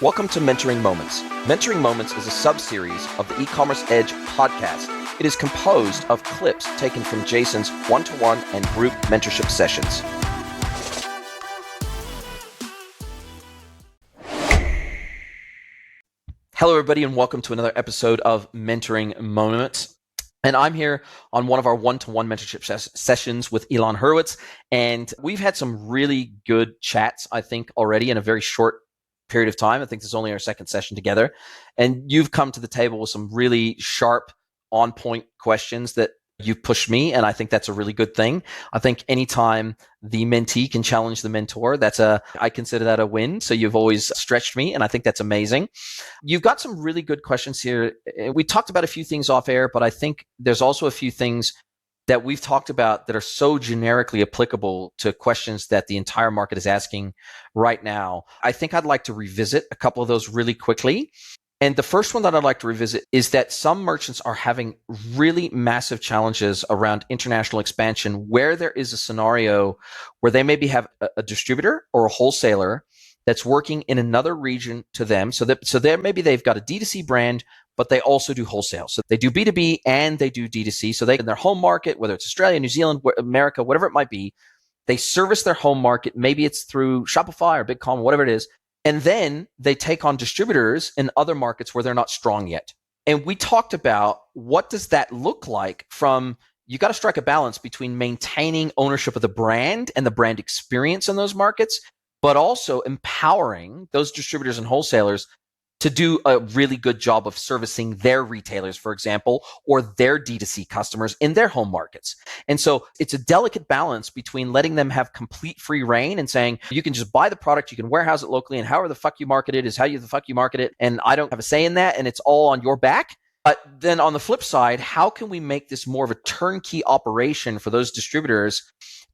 Welcome to Mentoring Moments. Mentoring Moments is a sub-series of the E-Commerce Edge podcast. It is composed of clips taken from Jason's one-to-one and group mentorship sessions. Hello, everybody, and welcome to another episode of Mentoring Moments. And I'm here on one of our one-to-one mentorship sessions with Elon Hurwitz. And we've had some really good chats, I think, already in a very short period of time. I think this is only our second session together. And you've come to the table with some really sharp, on-point questions that you've pushed me, and I think that's a really good thing. I think anytime the mentee can challenge the mentor, I consider that a win. So you've always stretched me, and I think that's amazing. You've got some really good questions here. We talked about a few things off air, but I think there's also a few things that we've talked about that are so generically applicable to questions that the entire market is asking right now. I think I'd like to revisit a couple of those really quickly. And the first one that I'd like to revisit is that some merchants are having really massive challenges around international expansion where there is a scenario where they maybe have a distributor or a wholesaler that's working in another region to them. So maybe they've got a D2C brand, but they also do wholesale. So they do B2B and they do D2C. So they, in their home market, whether it's Australia, New Zealand, America, whatever it might be, they service their home market. Maybe it's through Shopify or BigCom, whatever it is. And then they take on distributors in other markets where they're not strong yet. And we talked about what does that look like from, you got to strike a balance between maintaining ownership of the brand and the brand experience in those markets, but also empowering those distributors and wholesalers to do a really good job of servicing their retailers, for example, or their D2C customers in their home markets. And so it's a delicate balance between letting them have complete free reign and saying, you can just buy the product, you can warehouse it locally, and however the fuck you market it is how you the fuck you market it. And I don't have a say in that, and it's all on your back. But then on the flip side, how can we make this more of a turnkey operation for those distributors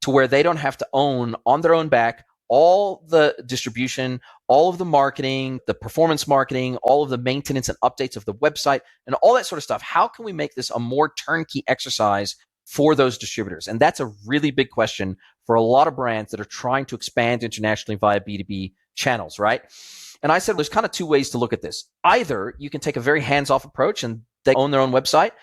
to where they don't have to own on their own back all the distribution, all of the marketing, the performance marketing, all of the maintenance and updates of the website, and all that sort of stuff? How can we make this a more turnkey exercise for those distributors? And that's a really big question for a lot of brands that are trying to expand internationally via B2B channels, right? And I said, there's kind of two ways to look at this. Either you can take a very hands-off approach and they own their own website.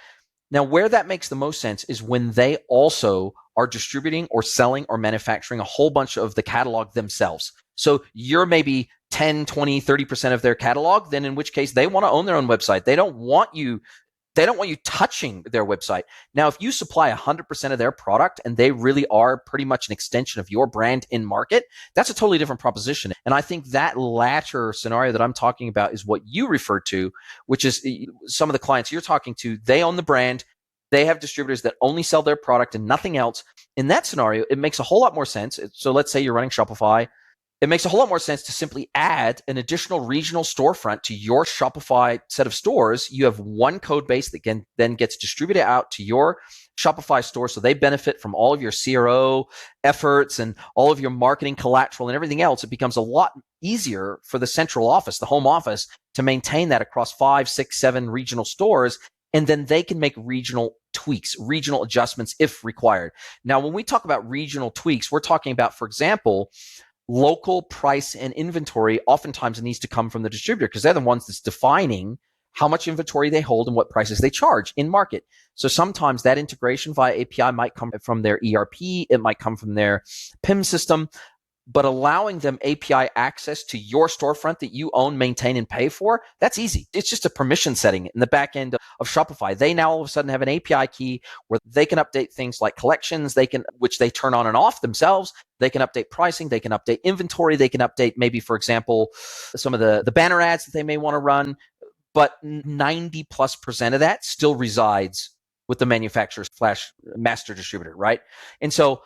Now, where that makes the most sense is when they also are distributing or selling or manufacturing a whole bunch of the catalog themselves. So you're maybe 10, 20, 30% of their catalog, then in which case they want to own their own website. They don't want you touching their website. Now, if you supply 100% of their product and they really are pretty much an extension of your brand in market, that's a totally different proposition. And I think that latter scenario that I'm talking about is what you referred to, which is some of the clients you're talking to, they own the brand. They have distributors that only sell their product and nothing else. In that scenario, it makes a whole lot more sense. So let's say you're running Shopify. It makes a whole lot more sense to simply add an additional regional storefront to your Shopify set of stores. You have one code base that then gets distributed out to your Shopify store, so they benefit from all of your CRO efforts and all of your marketing collateral and everything else. It becomes a lot easier for the central office, the home office, to maintain that across 5, 6, 7 regional stores. And then they can make regional tweaks, regional adjustments if required. Now, when we talk about regional tweaks, we're talking about, for example, local price and inventory oftentimes needs to come from the distributor because they're the ones that's defining how much inventory they hold and what prices they charge in market. So sometimes that integration via API might come from their ERP, it might come from their PIM system, but allowing them API access to your storefront that you own, maintain, and pay for, that's easy. It's just a permission setting in the back end of Shopify. They now all of a sudden have an API key where they can update things like collections, which they turn on and off themselves. They can update pricing, they can update inventory, they can update maybe, for example, some of the banner ads that they may want to run. But 90+% of that still resides with the manufacturer/master distributor, right? And so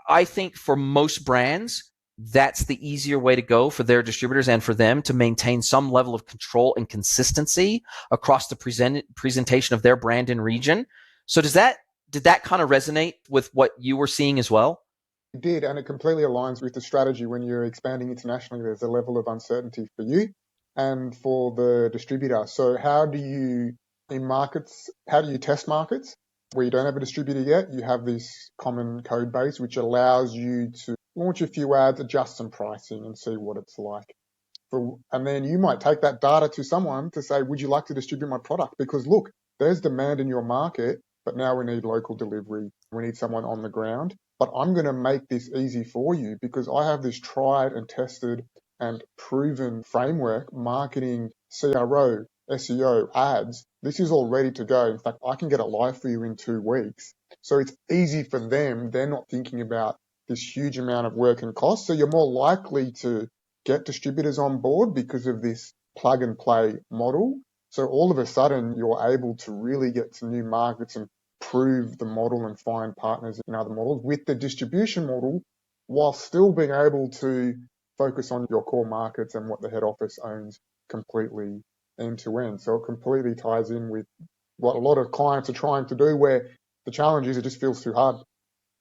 I think for most brands, that's the easier way to go for their distributors and for them to maintain some level of control and consistency across the presentation of their brand and region. So did that kind of resonate with what you were seeing as well? It did, and it completely aligns with the strategy. When you're expanding internationally, there's a level of uncertainty for you and for the distributor. So how do you test markets where you don't have a distributor yet? You have this common code base, which allows you to launch a few ads, adjust some pricing, and see what it's like. and then you might take that data to someone to say, would you like to distribute my product? Because look, there's demand in your market, but now we need local delivery. We need someone on the ground. But I'm going to make this easy for you because I have this tried and tested and proven framework, marketing, CRO, SEO, ads. This is all ready to go. In fact, I can get it live for you in 2 weeks. So it's easy for them. They're not thinking about this huge amount of work and cost. So you're more likely to get distributors on board because of this plug and play model. So all of a sudden, you're able to really get to new markets and prove the model and find partners in other models with the distribution model, while still being able to focus on your core markets and what the head office owns completely end to end. So it completely ties in with what a lot of clients are trying to do, where the challenge is it just feels too hard.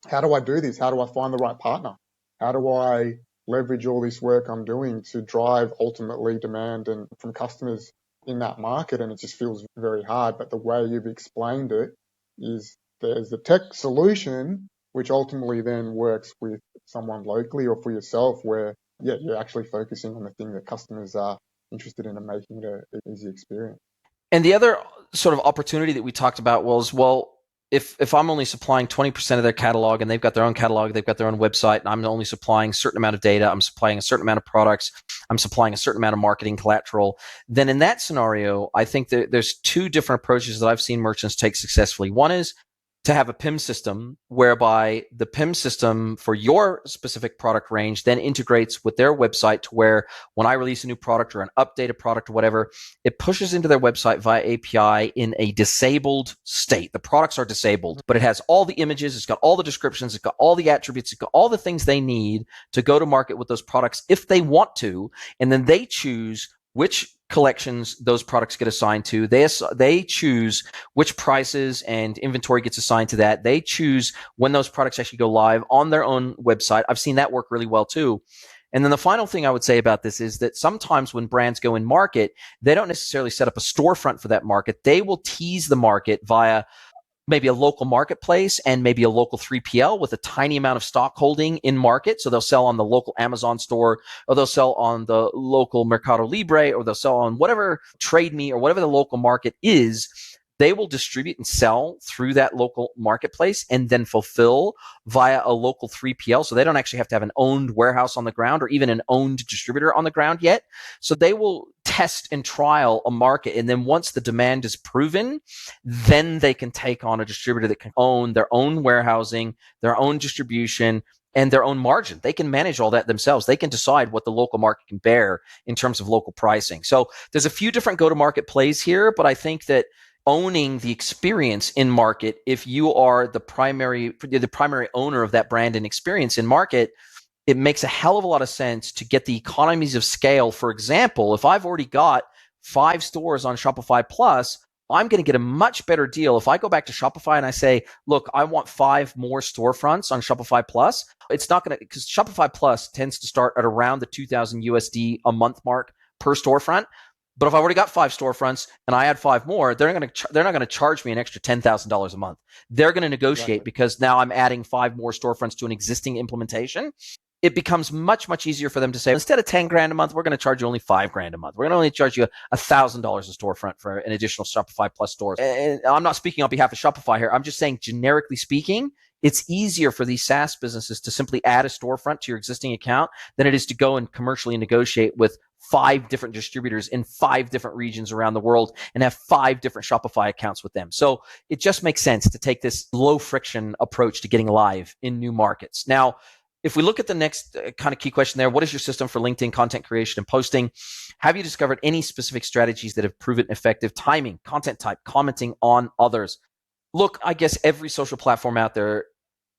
How do I do this? How do I find the right partner? How do I leverage all this work I'm doing to drive ultimately demand and from customers in that market? And it just feels very hard. But the way you've explained it is there's the tech solution, which ultimately then works with someone locally or for yourself, where you're actually focusing on the thing that customers are interested in and making it an easy experience. And the other sort of opportunity that we talked about was, well, if I'm only supplying 20% of their catalog and they've got their own catalog, they've got their own website, and I'm only supplying a certain amount of data, I'm supplying a certain amount of products, I'm supplying a certain amount of marketing collateral, then in that scenario, I think that there's 2 different approaches that I've seen merchants take successfully. One is to have a PIM system whereby the PIM system for your specific product range then integrates with their website to where when I release a new product or an updated product or whatever, it pushes into their website via API in a disabled state. The products are disabled, but it has all the images, it's got all the descriptions, it's got all the attributes, it's got all the things they need to go to market with those products if they want to, and then they choose which collections those products get assigned to. They choose which prices and inventory gets assigned to that. They choose when those products actually go live on their own website. I've seen that work really well too. And then the final thing I would say about this is that sometimes when brands go in market, they don't necessarily set up a storefront for that market. They will tease the market via maybe a local marketplace and maybe a local 3PL with a tiny amount of stock holding in market. So they'll sell on the local Amazon store, or they'll sell on the local Mercado Libre, or they'll sell on whatever Trade Me or whatever the local market is. They will distribute and sell through that local marketplace and then fulfill via a local 3PL. So they don't actually have to have an owned warehouse on the ground or even an owned distributor on the ground yet. So they will test and trial a market. And then once the demand is proven, then they can take on a distributor that can own their own warehousing, their own distribution, and their own margin. They can manage all that themselves. They can decide what the local market can bear in terms of local pricing. So there's a few different go-to-market plays here, but I think that owning the experience in market, if you are the primary owner of that brand and experience in market, it makes a hell of a lot of sense to get the economies of scale. For example, if I've already got 5 stores on Shopify Plus, I'm going to get a much better deal if I go back to Shopify and I say, look, I want 5 more storefronts on Shopify Plus. It's not going to, because Shopify Plus tends to start at around the 2,000 USD a month mark per storefront. But if I already got 5 storefronts and I add 5 more, they're not going to charge me an extra $10,000 a month. They're going to negotiate because now I'm adding 5 more storefronts to an existing implementation. It becomes much, much easier for them to say, instead of 10 grand a month, we're going to charge you only 5 grand a month. We're going to only charge you $1,000 a storefront for an additional Shopify Plus store. And I'm not speaking on behalf of Shopify here. I'm just saying, generically speaking, it's easier for these SaaS businesses to simply add a storefront to your existing account than it is to go and commercially negotiate with 5 different distributors in 5 different regions around the world and have 5 different Shopify accounts with them. So it just makes sense to take this low friction approach to getting live in new markets. Now, if we look at the next kind of key question there, what is your system for LinkedIn content creation and posting? Have you discovered any specific strategies that have proven effective? Timing, content type, commenting on others. Look, I guess every social platform out there,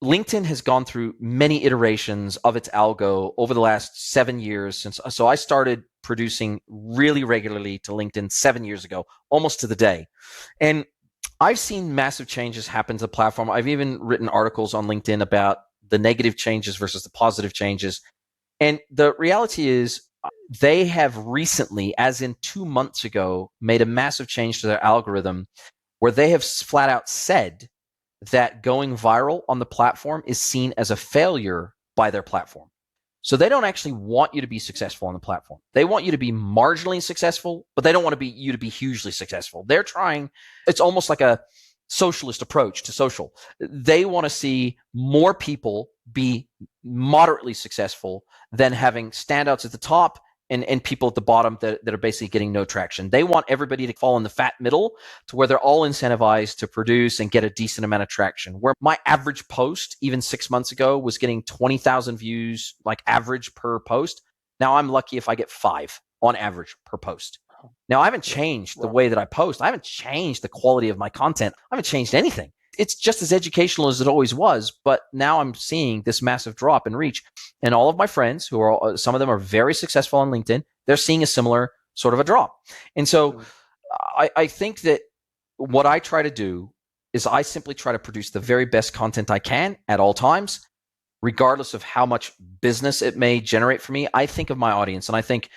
LinkedIn has gone through many iterations of its algo over the last 7 years. So I started producing really regularly to LinkedIn 7 years ago, almost to the day. And I've seen massive changes happen to the platform. I've even written articles on LinkedIn about the negative changes versus the positive changes. And the reality is they have recently, as in 2 months ago, made a massive change to their algorithm where they have flat out said that going viral on the platform is seen as a failure by their platform. So they don't actually want you to be successful on the platform. They want you to be marginally successful, but they don't want you to be hugely successful. They're trying, it's almost like a socialist approach to social. They want to see more people be moderately successful than having standouts at the top and people at the bottom that are basically getting no traction. They want everybody to fall in the fat middle to where they're all incentivized to produce and get a decent amount of traction. Where my average post, even 6 months ago, was getting 20,000 views, like average per post. Now I'm lucky if I get 5 on average per post. Now I haven't changed the way that I post. I haven't changed the quality of my content. I haven't changed anything. It's just as educational as it always was, but now I'm seeing this massive drop in reach. And all of my friends, who are some of them are very successful on LinkedIn, they're seeing a similar sort of a drop. And so I think that what I try to do is I simply try to produce the very best content I can at all times, regardless of how much business it may generate for me. I think of my audience and I think,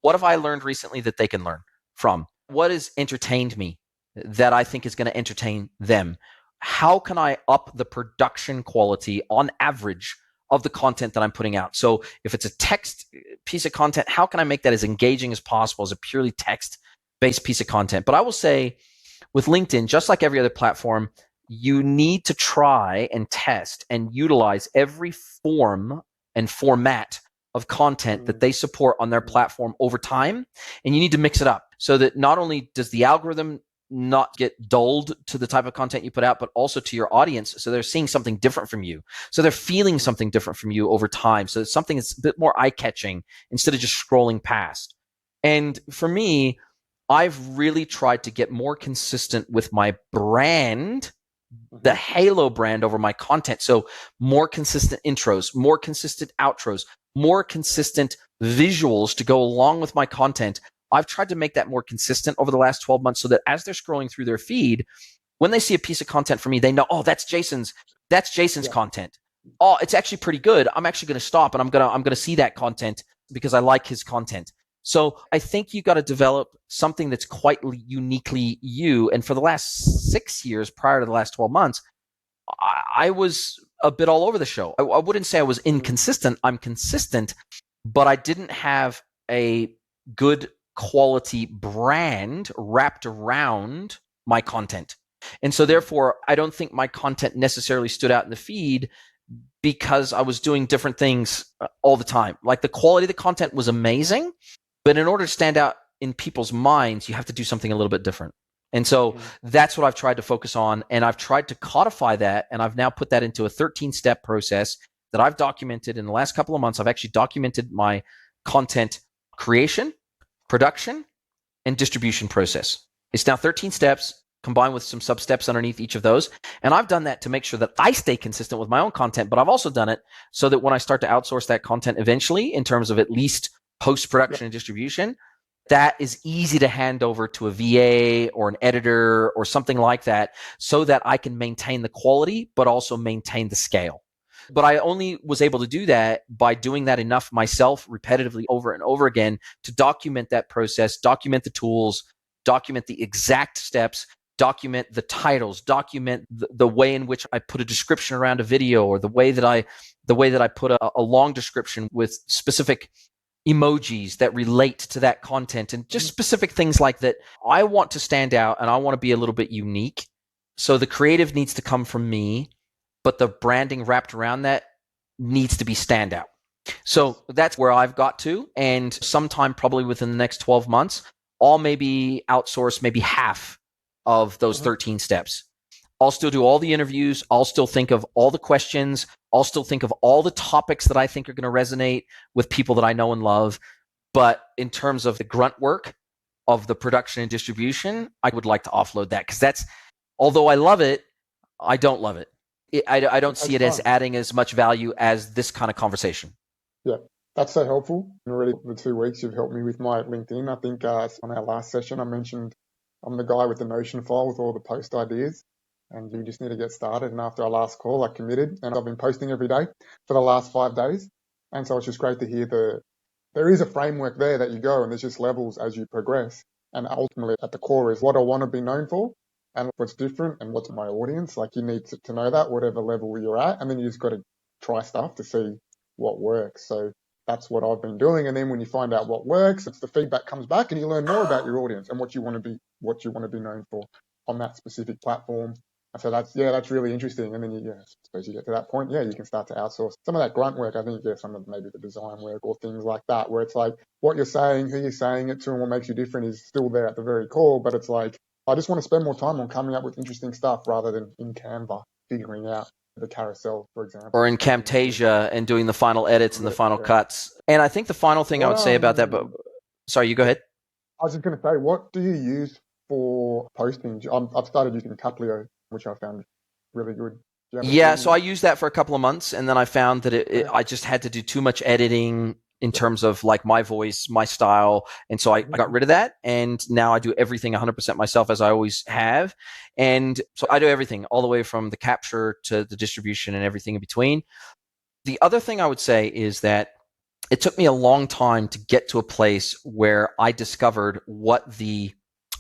what have I learned recently that they can learn from? What has entertained me that I think is going to entertain them? How can I up the production quality on average of the content that I'm putting out? So if it's a text piece of content, how can I make that as engaging as possible as a purely text-based piece of content? But I will say with LinkedIn, just like every other platform, you need to try and test and utilize every form and format of content that they support on their platform over time. And you need to mix it up so that not only does the algorithm not get dulled to the type of content you put out, but also to your audience. So they're seeing something different from you. So they're feeling something different from you over time. So it's something that's a bit more eye-catching instead of just scrolling past. And for me, I've really tried to get more consistent with my brand, the Halo brand, over my content. So more consistent intros, more consistent outros, more consistent visuals to go along with my content. I've tried to make that more consistent over the last 12 months so that as they're scrolling through their feed, when they see a piece of content from me, they know, oh, that's Jason's content. Oh, it's actually pretty good. I'm actually going to stop and I'm going to see that content because I like his content. So I think you got to develop something that's quite uniquely you. And for the last 6 years, prior to the last 12 months, I was a bit all over the show. I wouldn't say I was inconsistent. I'm consistent, but I didn't have a good quality brand wrapped around my content. And so therefore, I don't think my content necessarily stood out in the feed because I was doing different things all the time. Like the quality of the content was amazing, but in order to stand out in people's minds, you have to do something a little bit different. And so that's what I've tried to focus on. And I've tried to codify that. And I've now put that into a 13-step process that I've documented in the last couple of months. I've actually documented my content creation, production, and distribution process. It's now 13 steps combined with some sub-steps underneath each of those. And I've done that to make sure that I stay consistent with my own content, but I've also done it so that when I start to outsource that content eventually, in terms of at least post-production and distribution, that is easy to hand over to a VA or an editor or something like that so that I can maintain the quality, but also maintain the scale. But I only was able to do that by doing that enough myself repetitively over and over again to document that process, document the tools, document the exact steps, document the titles, document the way in which I put a description around a video, or the way that I put a long description with specific emojis that relate to that content, and just specific things like that. I want to stand out and I want to be a little bit unique. So the creative needs to come from me, but the branding wrapped around that needs to be standout. So that's where I've got to. And sometime probably within the next 12 months, I'll maybe outsource maybe half of those 13 steps. I'll still do all the interviews. I'll still think of all the questions. I'll still think of all the topics that I think are going to resonate with people that I know and love. But in terms of the grunt work of the production and distribution, I would like to offload that, because that's, although I love it, I don't love it. I don't see it as adding as much value as this kind of conversation. Yeah, that's so helpful. Already the 2 weeks you've helped me with my LinkedIn. I think on our last session I mentioned I'm the guy with the Notion file with all the post ideas, and you just need to get started. And after our last call, I committed, and I've been posting every day for the last 5 days. And so it's just great to hear there is a framework there that you go, and there's just levels as you progress. And ultimately at the core is what I want to be known for and what's different and what's my audience. Like, you need to know that whatever level you're at, and then you just got to try stuff to see what works. So that's what I've been doing. And then when you find out what works, it's the feedback comes back and you learn more about your audience and what you want to be known for on that specific platform. And so that's really interesting. And then I suppose you get to that point, you can start to outsource some of that grunt work. I think, some of maybe the design work or things like that, where it's like what you're saying, who you're saying it to, and what makes you different is still there at the very core. But it's like, I just want to spend more time on coming up with interesting stuff rather than in Canva figuring out the carousel, for example. Or in Camtasia and doing the final edits and the final cuts. And I think the final thing I would say about that, but sorry, you go ahead. I was just going to say, what do you use for posting? I've started using Cutlio, which I found really good. So I used that for a couple of months, and then I found that I just had to do too much editing in terms of like my voice, my style. And so I got rid of that. And now I do everything 100% myself, as I always have. And so I do everything all the way from the capture to the distribution and everything in between. The other thing I would say is that it took me a long time to get to a place where I discovered what the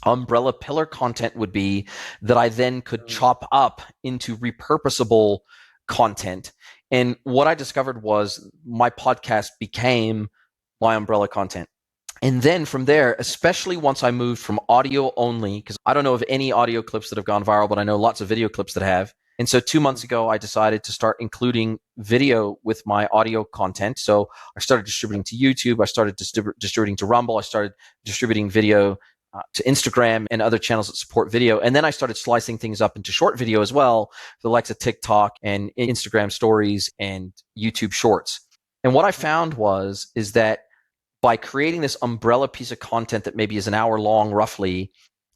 umbrella pillar content would be that I then could chop up into repurposable content. And what I discovered was my podcast became my umbrella content. And then from there, especially once I moved from audio only, because I don't know of any audio clips that have gone viral, but I know lots of video clips that have. And so 2 months ago, I decided to start including video with my audio content. So I started distributing to YouTube. I started distributing to Rumble. I started distributing video to Instagram and other channels that support video. And then I started slicing things up into short video as well, the likes of TikTok and Instagram stories and YouTube shorts. And what I found is that by creating this umbrella piece of content that maybe is an hour long roughly,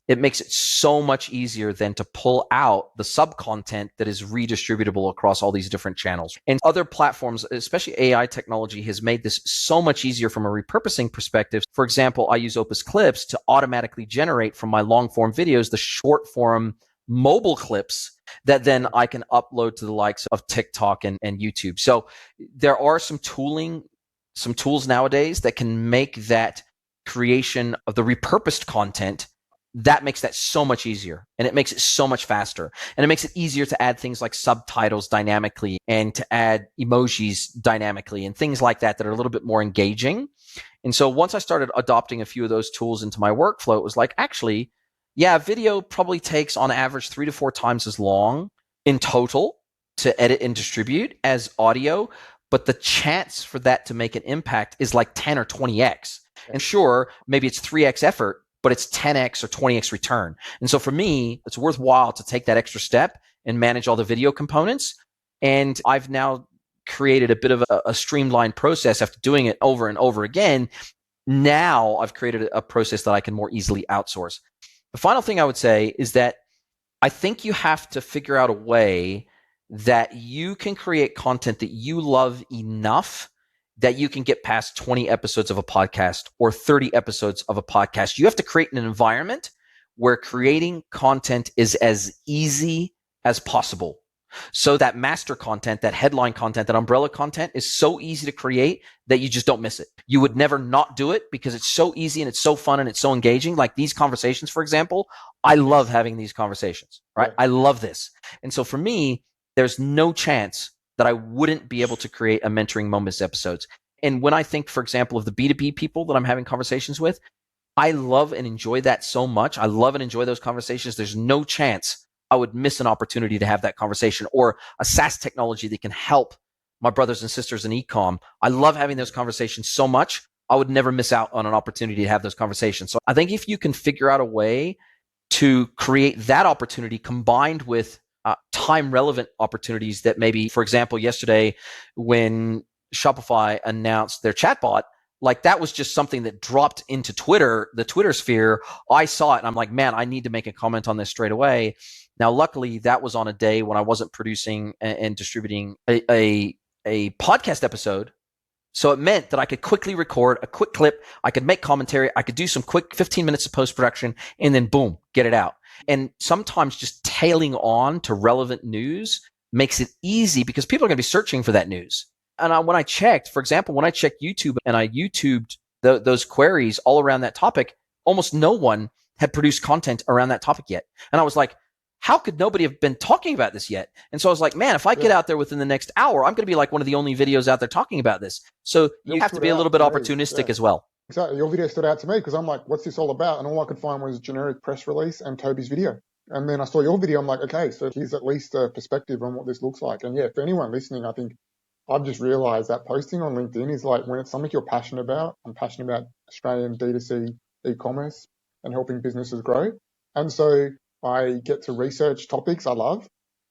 it makes it so much easier than to pull out the sub content that is redistributable across all these different channels. And other platforms, especially AI technology, has made this so much easier from a repurposing perspective. For example, I use Opus Clips to automatically generate from my long form videos the short form mobile clips that then I can upload to the likes of TikTok and YouTube. So there are some tools nowadays that can make that creation of the repurposed content, that makes that so much easier, and it makes it so much faster, and it makes it easier to add things like subtitles dynamically and to add emojis dynamically and things like that are a little bit more engaging. And so once I started adopting a few of those tools into my workflow, it was like, actually, video probably takes on average 3 to 4 times as long in total to edit and distribute as audio, but the chance for that to make an impact is like 10 or 20x. And sure, maybe it's 3x effort, but it's 10x or 20x return. And so for me, it's worthwhile to take that extra step and manage all the video components. And I've now created a bit of a streamlined process after doing it over and over again. Now I've created a process that I can more easily outsource. The final thing I would say is that I think you have to figure out a way that you can create content that you love enough that you can get past 20 episodes of a podcast or 30 episodes of a podcast. You have to create an environment where creating content is as easy as possible. So that master content, that headline content, that umbrella content is so easy to create that you just don't miss it. You would never not do it because it's so easy and it's so fun and it's so engaging. Like these conversations, for example, I love having these conversations, right? I love this. And so for me, there's no chance that I wouldn't be able to create a mentoring moments episodes. And when I think, for example, of the B2B people that I'm having conversations with, I love and enjoy that so much. I love and enjoy those conversations. There's no chance I would miss an opportunity to have that conversation, or a SaaS technology that can help my brothers and sisters in Ecomm. I love having those conversations so much. I would never miss out on an opportunity to have those conversations. So I think if you can figure out a way to create that opportunity combined with time relevant opportunities that maybe, for example, yesterday when Shopify announced their chatbot, like that was just something that dropped into Twitter, the Twitter sphere. I saw it and I'm like, man, I need to make a comment on this straight away. Now, luckily, that was on a day when I wasn't producing and distributing a podcast episode. So it meant that I could quickly record a quick clip. I could make commentary. I could do some quick 15 minutes of post-production and then boom, get it out. And sometimes just tailing on to relevant news makes it easy because people are going to be searching for that news. And when I checked, for example, when I checked YouTube and I YouTubed those queries all around that topic, almost no one had produced content around that topic yet. And I was like, how could nobody have been talking about this yet? And so I was like, man, if I get out there within the next hour, I'm going to be like one of the only videos out there talking about this. So you have to be a little bit opportunistic as well. Exactly. Your video stood out to me because I'm like, what's this all about? And all I could find was generic press release and Toby's video. And then I saw your video. I'm like, okay, so here's at least a perspective on what this looks like. And yeah, for anyone listening, I think I've just realized that posting on LinkedIn is like when it's something you're passionate about. I'm passionate about Australian D2C e-commerce and helping businesses grow. And so I get to research topics I love.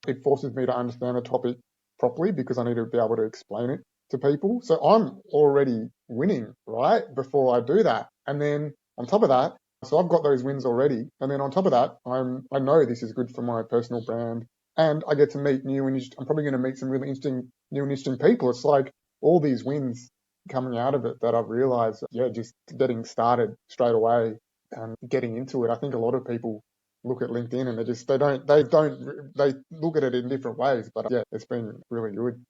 It forces me to understand a topic properly because I need to be able to explain it to people. So I'm already winning, right? Before I do that. And then on top of that, so I've got those wins already. And then on top of that, I know this is good for my personal brand and I get to meet I'm probably going to meet some really new and interesting people. It's like all these wins coming out of it that I've realized, just getting started straight away and getting into it. I think a lot of people look at LinkedIn and they look at it in different ways, but it's been really good.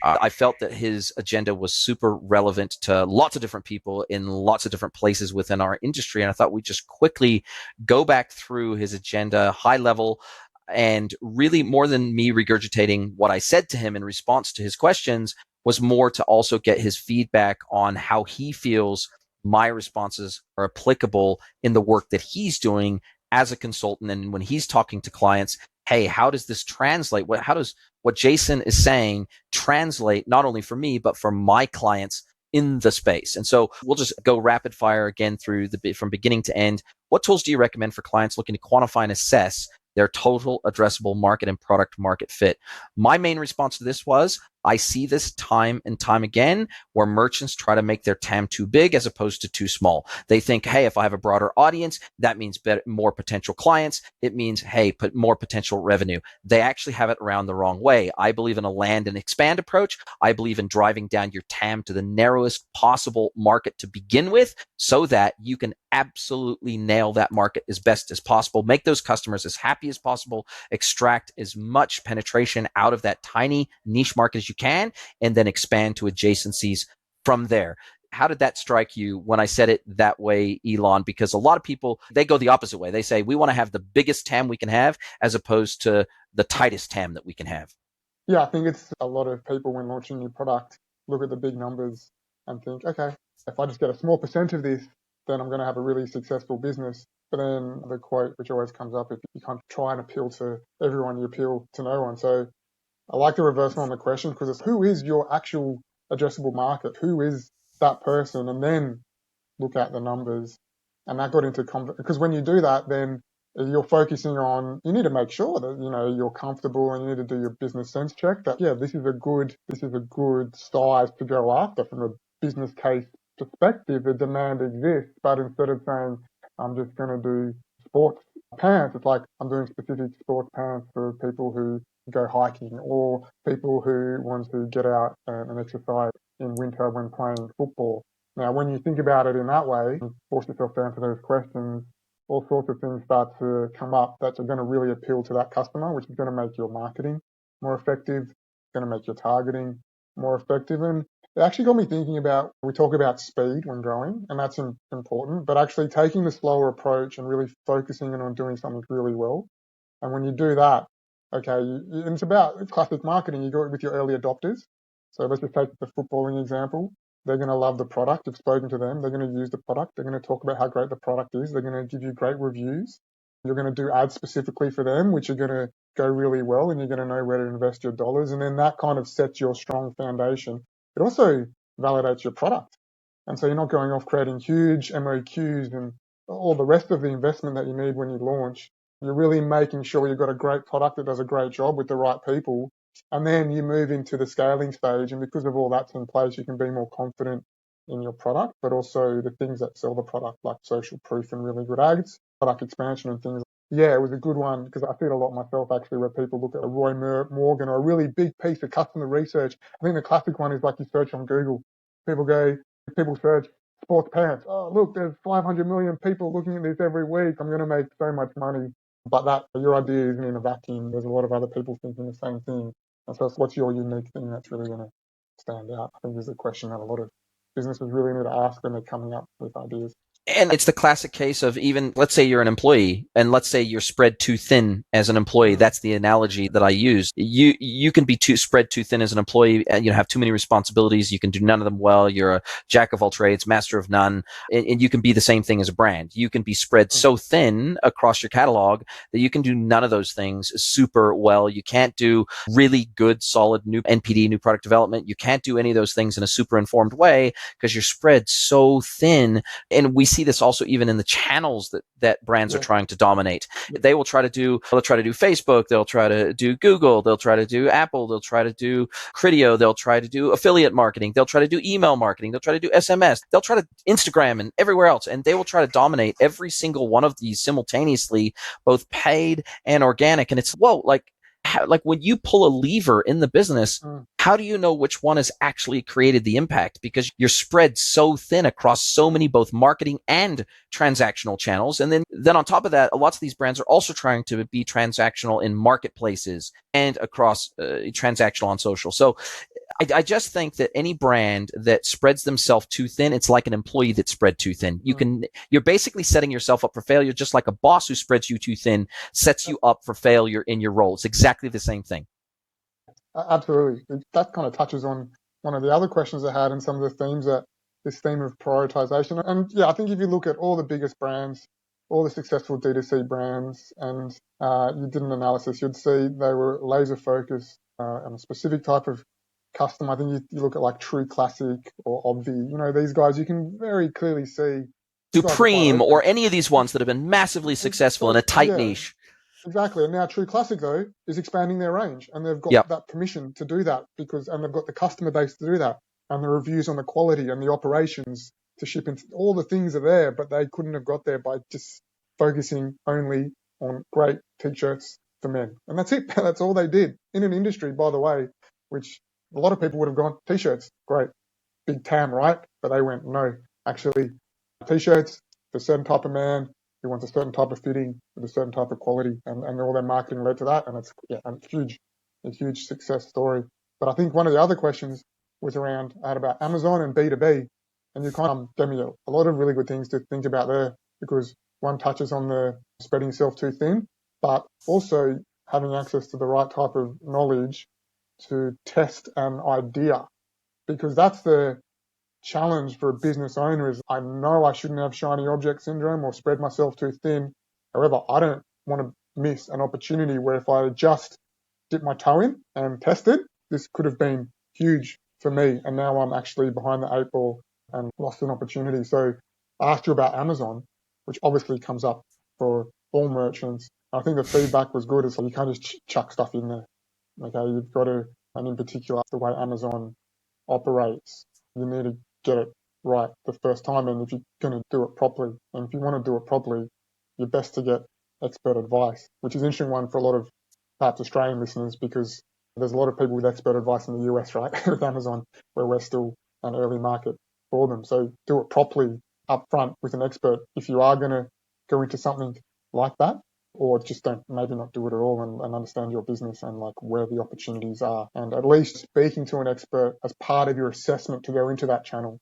I felt that his agenda was super relevant to lots of different people in lots of different places within our industry. And I thought we'd just quickly go back through his agenda, high level, and really more than me regurgitating what I said to him in response to his questions was more to also get his feedback on how he feels my responses are applicable in the work that he's doing as a consultant. And when he's talking to clients, hey, how does this translate? How does what Jason is saying translate not only for me, but for my clients in the space? And so we'll just go rapid fire again through from beginning to end. What tools do you recommend for clients looking to quantify and assess their total addressable market and product market fit? My main response to this was, I see this time and time again where merchants try to make their TAM too big as opposed to too small. They think, hey, if I have a broader audience, that means more potential clients. It means, hey, put more potential revenue. They actually have it around the wrong way. I believe in a land and expand approach. I believe in driving down your TAM to the narrowest possible market to begin with so that you can absolutely nail that market as best as possible, make those customers as happy as possible, extract as much penetration out of that tiny niche market as you can, and then expand to adjacencies from there. How did that strike you when I said it that way, Elon? Because a lot of people, they go the opposite way. They say, we want to have the biggest TAM we can have as opposed to the tightest TAM that we can have. Yeah, I think it's a lot of people when launching a new product look at the big numbers and think, okay, if I just get a small percent of this, then I'm going to have a really successful business. But then the quote, which always comes up, if you can't try and appeal to everyone, you appeal to no one. So I like the reversal on the question because it's who is your actual addressable market? Who is that person? And then look at the numbers. And that got into because when you do that, then you're focusing on, you need to make sure that, you're comfortable and you need to do your business sense check that, this is a good size to go after from a business case perspective. The demand exists, but instead of saying, I'm just going to do sports pants, it's like I'm doing specific sports pants for people who go hiking or people who want to get out and exercise in winter when playing football. Now, when you think about it in that way, and force yourself to answer those questions, all sorts of things start to come up that are going to really appeal to that customer, which is going to make your marketing more effective, going to make your targeting more effective. And it actually got me thinking about, we talk about speed when growing, and that's important, but actually taking the slower approach and really focusing on doing something really well. And when you do that, okay, it's classic marketing. You go with your early adopters. So let's just take the footballing example. They're going to love the product. You've spoken to them. They're going to use the product. They're going to talk about how great the product is. They're going to give you great reviews. You're going to do ads specifically for them, which are going to go really well, and you're going to know where to invest your dollars. And then that kind of sets your strong foundation. It also validates your product. And so you're not going off creating huge MOQs and all the rest of the investment that you need when you launch. You're really making sure you've got a great product that does a great job with the right people. And then you move into the scaling stage. And because of all that's in place, you can be more confident in your product, but also the things that sell the product, like social proof and really good ads, product expansion and things. Yeah, it was a good one because I see it a lot myself actually, where people look at a Roy Morgan or a really big piece of customer research. I think the classic one is like you search on Google. People search sports pants. Oh, look, there's 500 million people looking at this every week. I'm going to make so much money. But that your idea isn't in a vacuum. There's a lot of other people thinking the same thing. And so what's your unique thing that's really going to stand out? I think is a question that a lot of businesses really need to ask when they're coming up with ideas. And it's the classic case of, even, let's say you're an employee and let's say you're spread too thin as an employee. That's the analogy that I use. You can be spread too thin as an employee and have too many responsibilities. You can do none of them well. You're a jack of all trades, master of none. And you can be the same thing as a brand. You can be spread so thin across your catalog that you can do none of those things super well. You can't do really good, solid new NPD, new product development. You can't do any of those things in a super informed way because you're spread so thin. And we see this also even in the channels that brands are trying to dominate. They'll try to do Facebook, they'll try to do Google, they'll try to do Apple, they'll try to do Criteo, they'll try to do affiliate marketing, they'll try to do email marketing, they'll try to do SMS, they'll try to Instagram and everywhere else, and they will try to dominate every single one of these simultaneously, both paid and organic. And it's, whoa, like when you pull a lever in the business, how do you know which one has actually created the impact? Because you're spread so thin across so many, both marketing and transactional channels. And then on top of that, lots of these brands are also trying to be transactional in marketplaces and across transactional on social. So I just think that any brand that spreads themselves too thin, it's like an employee that's spread too thin. You're basically setting yourself up for failure, just like a boss who spreads you too thin sets you up for failure in your role. It's exactly the same thing. Absolutely. That kind of touches on one of the other questions I had and some of the themes, that this theme of prioritization. And yeah, I think if you look at all the biggest brands, all the successful D2C brands, and you did an analysis, you'd see they were laser focused on a specific type of customer. I think you look at like True Classic or Obvi, these guys, you can very clearly see Supreme or any of these ones that have been massively successful in a tight niche. Exactly. And now True Classic, though, is expanding their range, and they've got that permission to do that and they've got the customer base to do that, and the reviews on the quality and the operations to ship in. All the things are there, but they couldn't have got there by just focusing only on great t-shirts for men. And that's it. That's all they did in an industry, by the way, which a lot of people would have gone, t-shirts, great, big TAM, right? But they went, no, actually, t-shirts for a certain type of man who wants a certain type of fitting with a certain type of quality, and all their marketing led to that, and it's a huge success story. But I think one of the other questions was around about Amazon and B2B, and you kind of gave me a lot of really good things to think about there, because one touches on the spreading yourself too thin, but also having access to the right type of knowledge to test an idea, because that's the challenge for a business owner. Is I know I shouldn't have shiny object syndrome or spread myself too thin. However, I don't want to miss an opportunity where if I just dip my toe in and tested, this could have been huge for me. And now I'm actually behind the eight ball and lost an opportunity. So I asked you about Amazon, which obviously comes up for all merchants. I think the feedback was good. It's like you can't just chuck stuff in there. Okay, you've got to, and in particular, the way Amazon operates, you need to get it right the first time. And if you're going to do it properly, and if you want to do it properly, you're best to get expert advice, which is an interesting one for a lot of perhaps Australian listeners, because there's a lot of people with expert advice in the US, right, with Amazon, where we're still an early market for them. So do it properly up front with an expert if you are going to go into something like that, or just don't, maybe not do it at all, and understand your business and like where the opportunities are, and at least speaking to an expert as part of your assessment to go into that channel.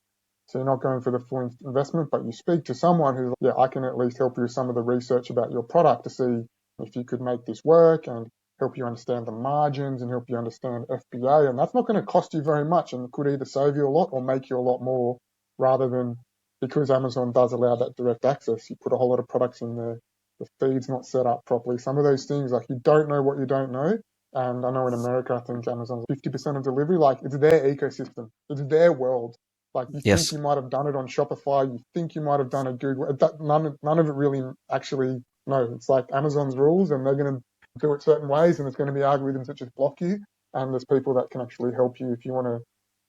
So you're not going for the full investment, but you speak to someone who's, I can at least help you with some of the research about your product to see if you could make this work, and help you understand the margins and help you understand FBA. And that's not going to cost you very much, and it could either save you a lot or make you a lot more, rather than, because Amazon does allow that direct access, you put a whole lot of products in there, the feed's not set up properly. Some of those things, like you don't know what you don't know. And I know in America, I think Amazon's 50% of delivery, like it's their ecosystem, it's their world. Like you think you might have done it on Shopify, you think you might have done it Google. None of it really actually, no. It's like Amazon's rules, and they're going to do it certain ways, and there's going to be algorithms that just block you, and there's people that can actually help you if you want to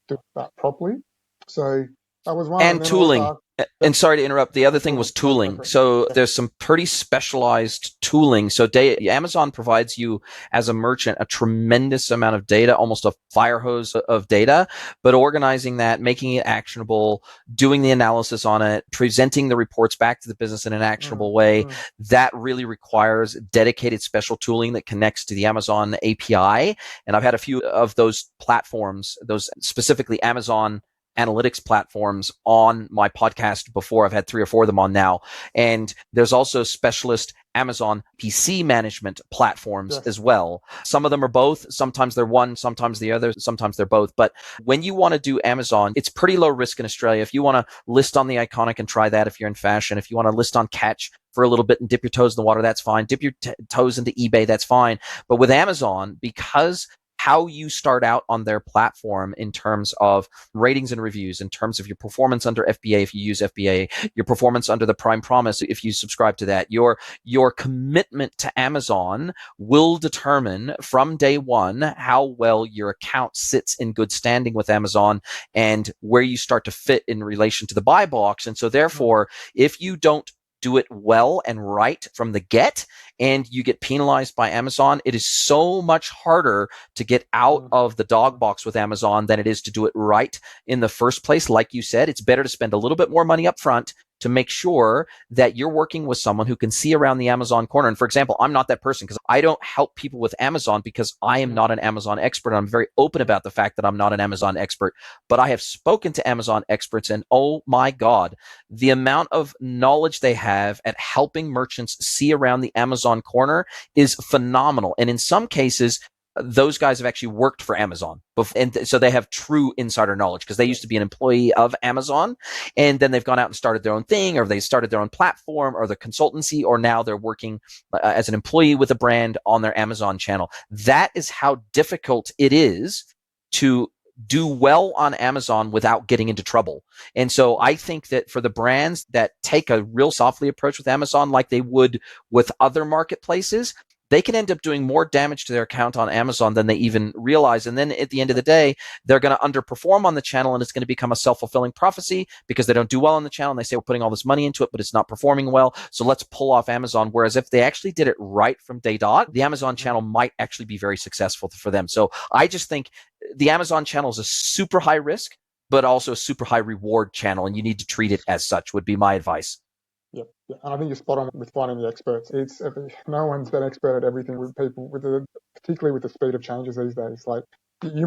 do that properly. So that was one. And tooling. And sorry to interrupt. The other thing was tooling. So there's some pretty specialized tooling. So Amazon provides you as a merchant a tremendous amount of data, almost a fire hose of data, but organizing that, making it actionable, doing the analysis on it, presenting the reports back to the business in an actionable way, that really requires dedicated special tooling that connects to the Amazon API. And I've had a few of those platforms, those specifically Amazon analytics platforms on my podcast before. I've had 3 or 4 of them on now. And there's also specialist Amazon PC management platforms Yes. as well. Some of them are both. Sometimes they're one, sometimes the other, sometimes they're both. But when you want to do Amazon, it's pretty low risk in Australia. If you want to list on the Iconic and try that if you're in fashion, if you want to list on Catch for a little bit and dip your toes in the water, that's fine. Dip your toes into eBay, that's fine. But with Amazon, because how you start out on their platform in terms of ratings and reviews, in terms of your performance under FBA if you use FBA, your performance under the Prime Promise if you subscribe to that, your commitment to Amazon will determine from day one how well your account sits in good standing with Amazon and where you start to fit in relation to the buy box. And so therefore, if you don't do it well and right from the get and you get penalized by Amazon, it is so much harder to get out of the dog box with Amazon than it is to do it right in the first place. Like you said, it's better to spend a little bit more money up front to make sure that you're working with someone who can see around the Amazon corner. And for example, I'm not that person because I don't help people with Amazon because I am not an Amazon expert. I'm very open about the fact that I'm not an Amazon expert, but I have spoken to Amazon experts and oh my God, the amount of knowledge they have at helping merchants see around the Amazon corner is phenomenal. And in some cases, those guys have actually worked for Amazon. And so they have true insider knowledge because they used to be an employee of Amazon. And then they've gone out and started their own thing, or they started their own platform or the consultancy, or now they're working as an employee with a brand on their Amazon channel. That is how difficult it is to do well on Amazon without getting into trouble. And so I think that for the brands that take a real softly approach with Amazon, like they would with other marketplaces, they can end up doing more damage to their account on Amazon than they even realize. And then at the end of the day, they're going to underperform on the channel and it's going to become a self-fulfilling prophecy because they don't do well on the channel. And they say, we're putting all this money into it, but it's not performing well. So let's pull off Amazon. Whereas if they actually did it right from day dot, the Amazon channel might actually be very successful for them. So I just think the Amazon channel is a super high risk, but also a super high reward channel. And you need to treat it as such would be my advice. Yep. Yeah. And I think you're spot on with finding the experts. It's no one's an expert at everything with people, particularly with the speed of changes these days. Like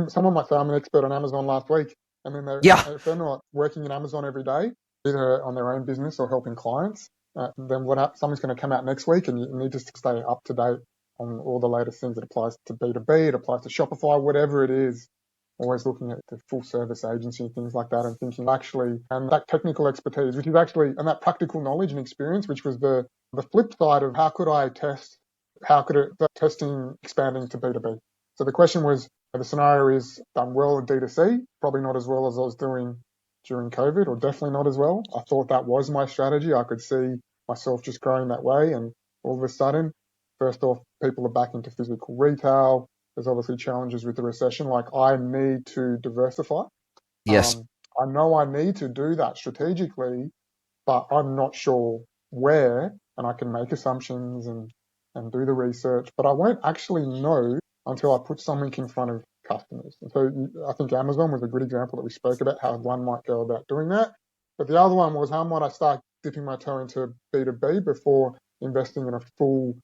someone might say, I'm an expert on Amazon last week, and then if they're not working in Amazon every day, either on their own business or helping clients, then something's going to come out next week, and you need to stay up to date on all the latest things. It applies to B2B, it applies to Shopify, whatever it is. Always looking at the full service agency and things like that and thinking actually, and that technical expertise, which is actually, and that practical knowledge and experience, which was the flip side of how could I test, that testing expanding to B2B. So the question was, the scenario is done well in D2C, probably not as well as I was doing during COVID, or definitely not as well. I thought that was my strategy. I could see myself just growing that way. And all of a sudden, first off, people are back into physical retail. There's obviously challenges with the recession. Like I need to diversify. Yes. I know I need to do that strategically, but I'm not sure where, and I can make assumptions and do the research, but I won't actually know until I put something in front of customers. And so I think Amazon was a good example that we spoke about how one might go about doing that. But the other one was how might I start dipping my toe into B2B before investing in a full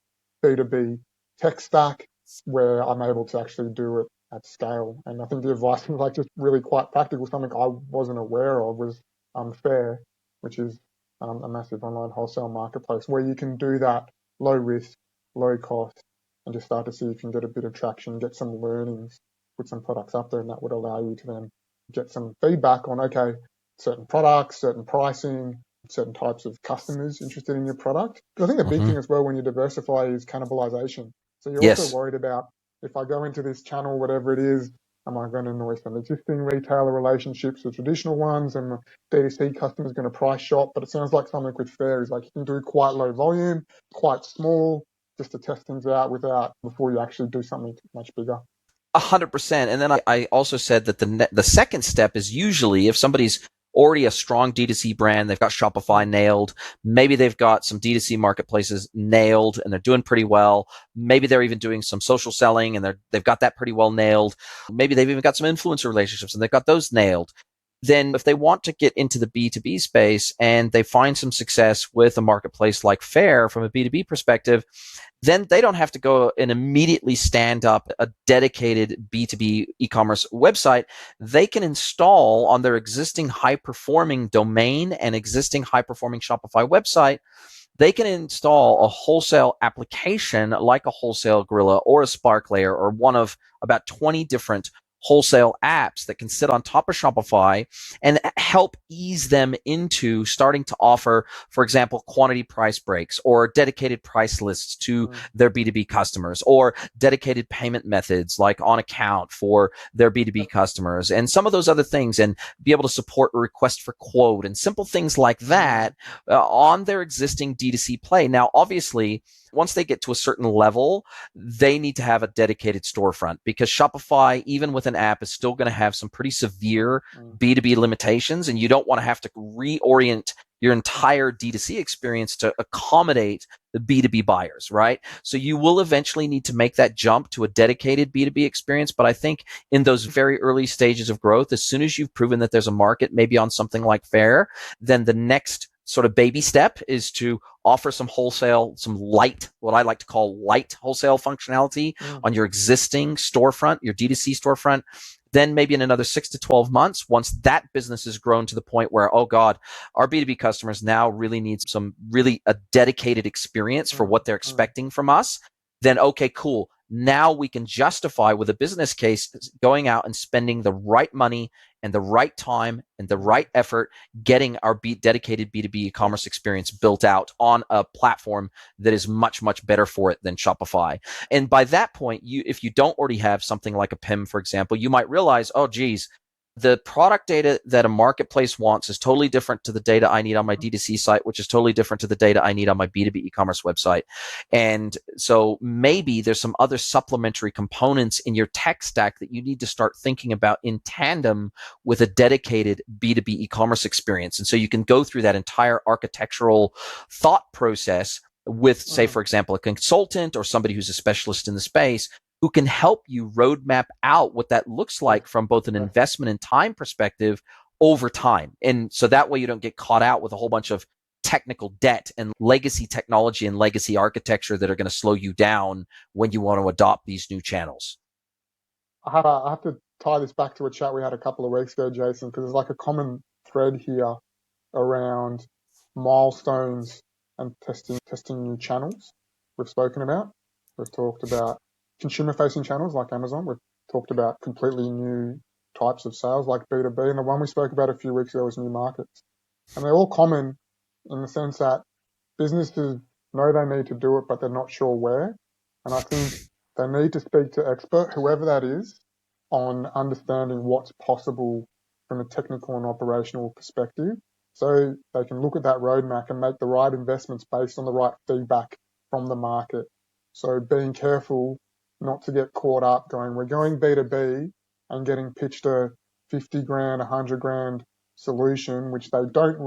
B2B tech stack where I'm able to actually do it at scale. And I think the advice was like just really quite practical. Something I wasn't aware of was Unfair, which is a massive online wholesale marketplace where you can do that low risk, low cost, and just start to see if you can get a bit of traction, get some learnings, put some products up there, and that would allow you to then get some feedback on, okay, certain products, certain pricing, certain types of customers interested in your product. Because I think the big thing as well when you diversify is cannibalization. So you're also worried about if I go into this channel, whatever it is, am I going to annoy some existing retailer relationships, the traditional ones, and the D2C customer's going to price shop? But it sounds like something with Fair is like you can do quite low volume, quite small, just to test things out before you actually do something much bigger. 100%. And then I also said that the second step is usually if somebody's already a strong D2C brand, they've got Shopify nailed, maybe they've got some D2C marketplaces nailed and they're doing pretty well. Maybe they're even doing some social selling and they've got that pretty well nailed. Maybe they've even got some influencer relationships and they've got those nailed. then if they want to get into the B2B space and they find some success with a marketplace like Fair from a B2B perspective, then they don't have to go and immediately stand up a dedicated B2B e-commerce website. They can install on their existing high-performing domain and existing high-performing Shopify website, they can install a wholesale application like a Wholesale Gorilla or a SparkLayer or one of about 20 different wholesale apps that can sit on top of Shopify and help ease them into starting to offer, for example, quantity price breaks or dedicated price lists to their B2B customers, or dedicated payment methods like on account for their B2B customers, and some of those other things, and be able to support a request for quote and simple things like that on their existing D2C play. Now, obviously, once they get to a certain level, they need to have a dedicated storefront, because Shopify, even with an app, is still going to have some pretty severe B2B limitations, and you don't want to have to reorient your entire D2C experience to accommodate the B2B buyers, right? So you will eventually need to make that jump to a dedicated B2B experience. But I think in those very early stages of growth, as soon as you've proven that there's a market, maybe on something like Fair, then the next sort of baby step is to offer some wholesale, some light, what I like to call light wholesale functionality on your existing storefront, your D2C storefront. Then maybe in another 6 to 12 months, once that business has grown to the point where, oh God, our B2B customers now really need a dedicated experience for what they're expecting from us, then okay, cool. Now we can justify with a business case going out and spending the right money and the right time and the right effort getting our dedicated B2B e-commerce experience built out on a platform that is much, much better for it than Shopify. And by that point, if you don't already have something like a PIM, for example, you might realize, oh, geez, the product data that a marketplace wants is totally different to the data I need on my D2C site, which is totally different to the data I need on my B2B e-commerce website. And so maybe there's some other supplementary components in your tech stack that you need to start thinking about in tandem with a dedicated B2B e-commerce experience. And so you can go through that entire architectural thought process with, say, for example, a consultant or somebody who's a specialist in the space who can help you roadmap out what that looks like from both an investment and time perspective over time. And so that way you don't get caught out with a whole bunch of technical debt and legacy technology and legacy architecture that are going to slow you down when you want to adopt these new channels. I have to tie this back to a chat we had a couple of weeks ago, Jason, because there's like a common thread here around milestones and testing new channels we've spoken about. We've talked about consumer-facing channels like Amazon. We've talked about completely new types of sales like B2B. And the one we spoke about a few weeks ago was new markets. And they're all common in the sense that businesses know they need to do it, but they're not sure where. And I think they need to speak to expert, whoever that is, on understanding what's possible from a technical and operational perspective, so they can look at that roadmap and make the right investments based on the right feedback from the market. So being careful not to get caught up going, we're going B2B and getting pitched a 50 grand, 100 grand solution, which they don't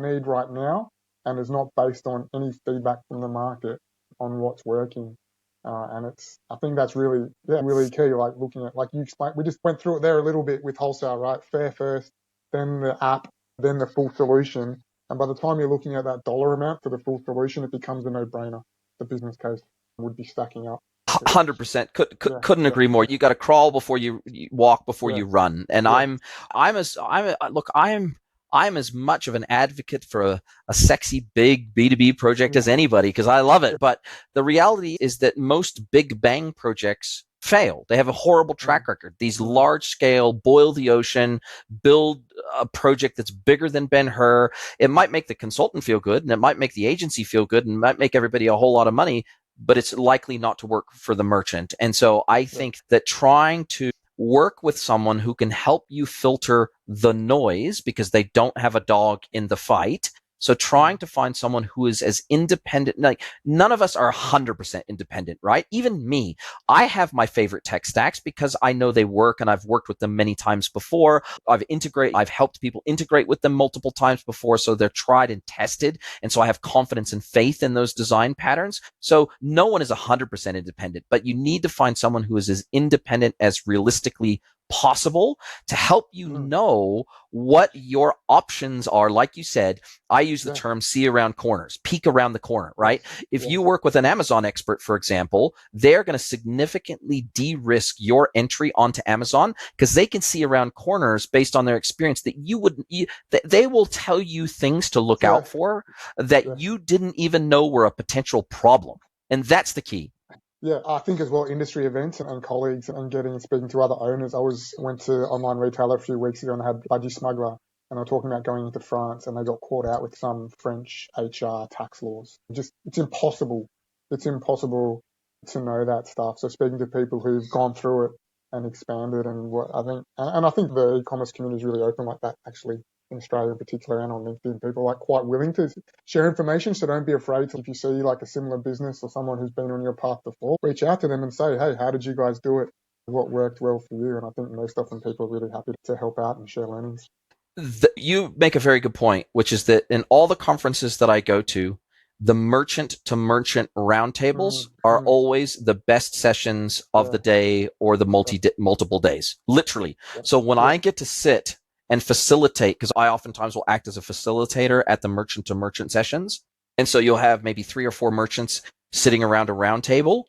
need right now, and is not based on any feedback from the market on what's working. And I think that's really key. Like looking at, like you explained, we just went through it there a little bit with wholesale, right? Fair first, then the app, then the full solution. And by the time you're looking at that dollar amount for the full solution, it becomes a no-brainer. The business case would be stacking up. 100%. Couldn't agree more. You got to crawl before you walk, before you run. And I'm as much of an advocate for a sexy big B2B project as anybody, because I love it. But the reality is that most big bang projects fail. They have a horrible track record. These large scale, boil the ocean, build a project that's bigger than Ben-Hur. It might make the consultant feel good, and it might make the agency feel good, and it might make everybody a whole lot of money, but it's likely not to work for the merchant. And so I think that trying to work with someone who can help you filter the noise, because they don't have a dog in the fight. So trying to find someone who is as independent, like none of us are 100% independent, right? Even me, I have my favorite tech stacks because I know they work and I've worked with them many times before. I've helped people integrate with them multiple times before. So they're tried and tested. And so I have confidence and faith in those design patterns. So no one is 100% independent, but you need to find someone who is as independent as realistically possible to help you know what your options are. Like you said, I use the term see around corners, peek around the corner, right? If you work with an Amazon expert, for example, they're going to significantly de-risk your entry onto Amazon because they can see around corners based on their experience that you wouldn't, they will tell you things to look out for that you didn't even know were a potential problem. And that's the key. Yeah, I think as well, industry events and colleagues and speaking to other owners. I went to online retailer a few weeks ago and I had Budgie Smuggler, and they were talking about going into France, and they got caught out with some French HR tax laws. It's impossible. It's impossible to know that stuff. So speaking to people who've gone through it and expanded, and what I think, and I think the e-commerce community is really open like that, actually, in Australia in particular, and on LinkedIn, people are like quite willing to share information. So don't be afraid to, if you see like a similar business or someone who's been on your path before, reach out to them and say, hey, how did you guys do it? What worked well for you? And I think most often people are really happy to help out and share learnings. You make a very good point, which is that in all the conferences that I go to, the merchant to merchant roundtables are always the best sessions of the day or the multiple days, literally. So when I get to sit and facilitate, because I oftentimes will act as a facilitator at the merchant to merchant sessions. And so you'll have maybe 3 or 4 merchants sitting around a round table,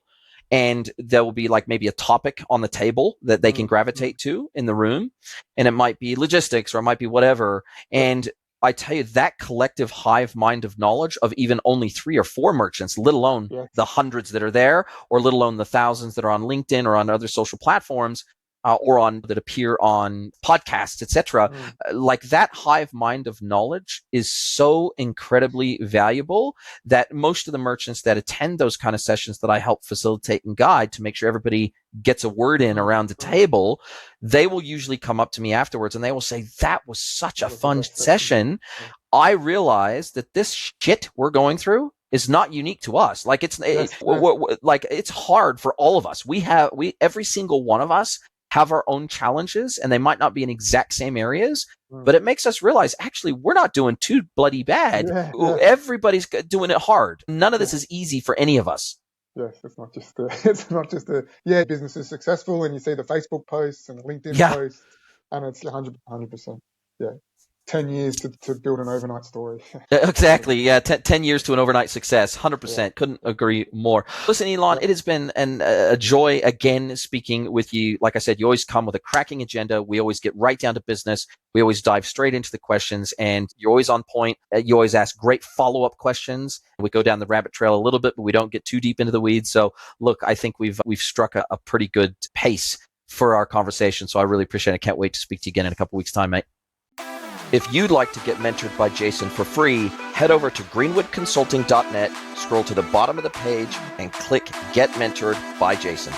and there will be like maybe a topic on the table that they can gravitate to in the room. And it might be logistics or it might be whatever. And I tell you, that collective hive mind of knowledge of even only 3 or 4 merchants, let alone the hundreds that are there, or let alone the thousands that are on LinkedIn or on other social platforms, or on that appear on podcasts, etc. Like that hive mind of knowledge is so incredibly valuable that most of the merchants that attend those kind of sessions that I help facilitate and guide to make sure everybody gets a word in around the table, they will usually come up to me afterwards and they will say, that was such a fun session. I realized that this shit we're going through is not unique to us. Like it's hard for all of us. Every single one of us have our own challenges, and they might not be in exact same areas, but it makes us realize actually we're not doing too bloody bad. Everybody's doing it hard. None of this is easy for any of us. Yes, it's not just business is successful and you see the Facebook posts and the LinkedIn posts, and it's 100%. Yeah. 10 years to build an overnight story. Exactly. Yeah. 10 years to an overnight success. 100%. Couldn't agree more. Listen, Elon, it has been a joy again speaking with you. Like I said, you always come with a cracking agenda. We always get right down to business. We always dive straight into the questions, and you're always on point. You always ask great follow-up questions. We go down the rabbit trail a little bit, but we don't get too deep into the weeds. So look, I think we've struck a pretty good pace for our conversation. So I really appreciate it. I can't wait to speak to you again in a couple weeks' time, mate. If you'd like to get mentored by Jason for free, head over to greenwoodconsulting.net, scroll to the bottom of the page, and click Get Mentored by Jason.